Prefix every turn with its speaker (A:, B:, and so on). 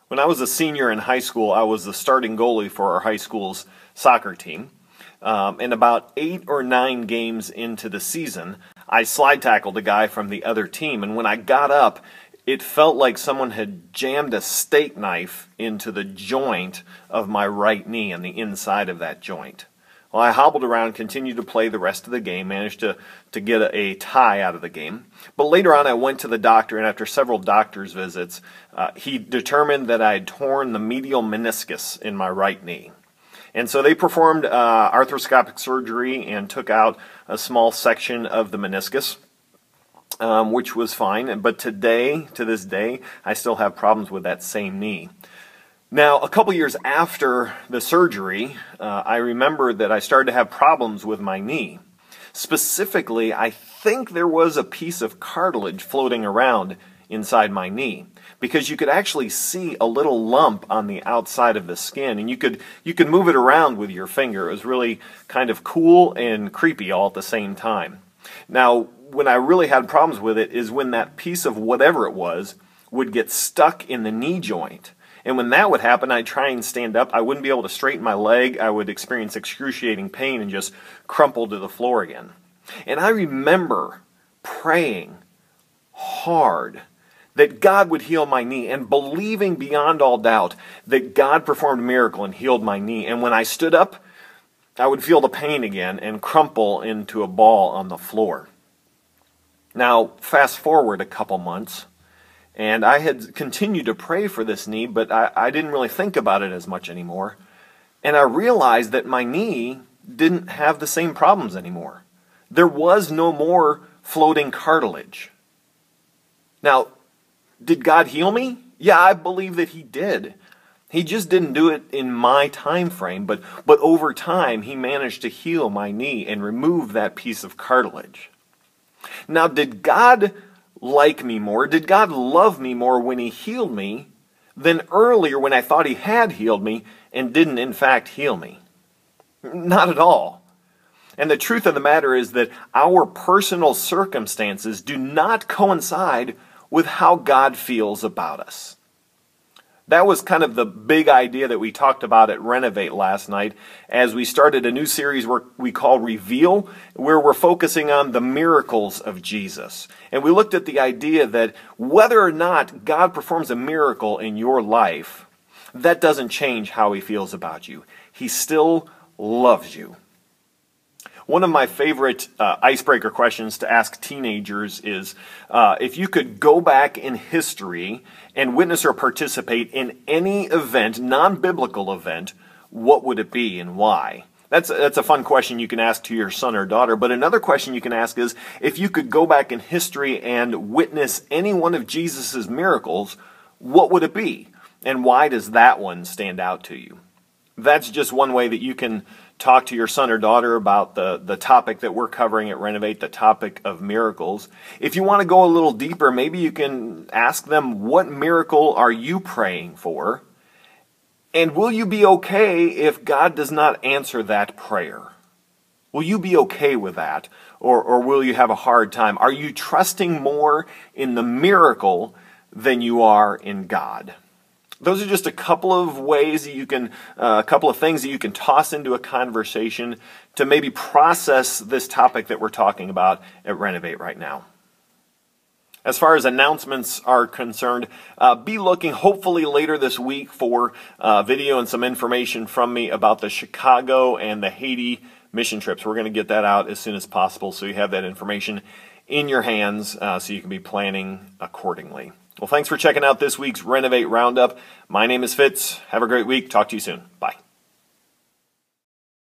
A: When I was a senior in high school, I was the starting goalie for our high school's soccer team. And about 8 or 9 games into the season, I slide tackled a guy from the other team. And when I got up, it felt like someone had jammed a steak knife into the joint of my right knee and the inside of that joint. Well, I hobbled around, continued to play the rest of the game, managed to get a tie out of the game. But later on, I went to the doctor, and after several doctor's visits, he determined that I had torn the medial meniscus in my right knee. And so they performed arthroscopic surgery and took out a small section of the meniscus, which was fine. But to this day, I still have problems with that same knee. Now, a couple years after the surgery, I remember that I started to have problems with my knee. Specifically, I think there was a piece of cartilage floating around inside my knee, because you could actually see a little lump on the outside of the skin, and you could move it around with your finger. It was really kind of cool and creepy all at the same time. Now, when I really had problems with it is when that piece of whatever it was would get stuck in the knee joint. And when that would happen, I'd try and stand up. I wouldn't be able to straighten my leg. I would experience excruciating pain and just crumple to the floor again. And I remember praying hard that God would heal my knee, and believing beyond all doubt that God performed a miracle and healed my knee. And when I stood up, I would feel the pain again and crumple into a ball on the floor. Now, fast forward a couple months, and I had continued to pray for this knee, but I didn't really think about it as much anymore. And I realized that my knee didn't have the same problems anymore. There was no more floating cartilage. Now, did God heal me? Yeah, I believe that He did. He just didn't do it in my time frame, but over time He managed to heal my knee and remove that piece of cartilage. Now, did God like me more? Did God love me more when He healed me than earlier when I thought He had healed me and didn't in fact heal me? Not at all. And the truth of the matter is that our personal circumstances do not coincide with how God feels about us. That was kind of the big idea that we talked about at Renovate last night as we started a new series we call Reveal, where we're focusing on the miracles of Jesus. And we looked at the idea that whether or not God performs a miracle in your life, that doesn't change how He feels about you. He still loves you. One of my favorite icebreaker questions to ask teenagers is, if you could go back in history and witness or participate in any event, non-biblical event, what would it be and why? That's a fun question you can ask to your son or daughter. But another question you can ask is, if you could go back in history and witness any one of Jesus' miracles, what would it be? And why does that one stand out to you? That's just one way that you can talk to your son or daughter about the topic that we're covering at Renovate, the topic of miracles. If you want to go a little deeper, maybe you can ask them, what miracle are you praying for? And will you be okay if God does not answer that prayer? Will you be okay with that? Or will you have a hard time? Are you trusting more in the miracle than you are in God? Those are just a couple of ways that you can, a couple of things that you can toss into a conversation to maybe process this topic that we're talking about at Renovate right now. As far as announcements are concerned, be looking hopefully later this week for video and some information from me about the Chicago and the Haiti mission trips. We're going to get that out as soon as possible so you have that information in your hands so you can be planning accordingly. Well, thanks for checking out this week's Renovate Roundup. My name is Fitz. Have a great week. Talk to you soon. Bye.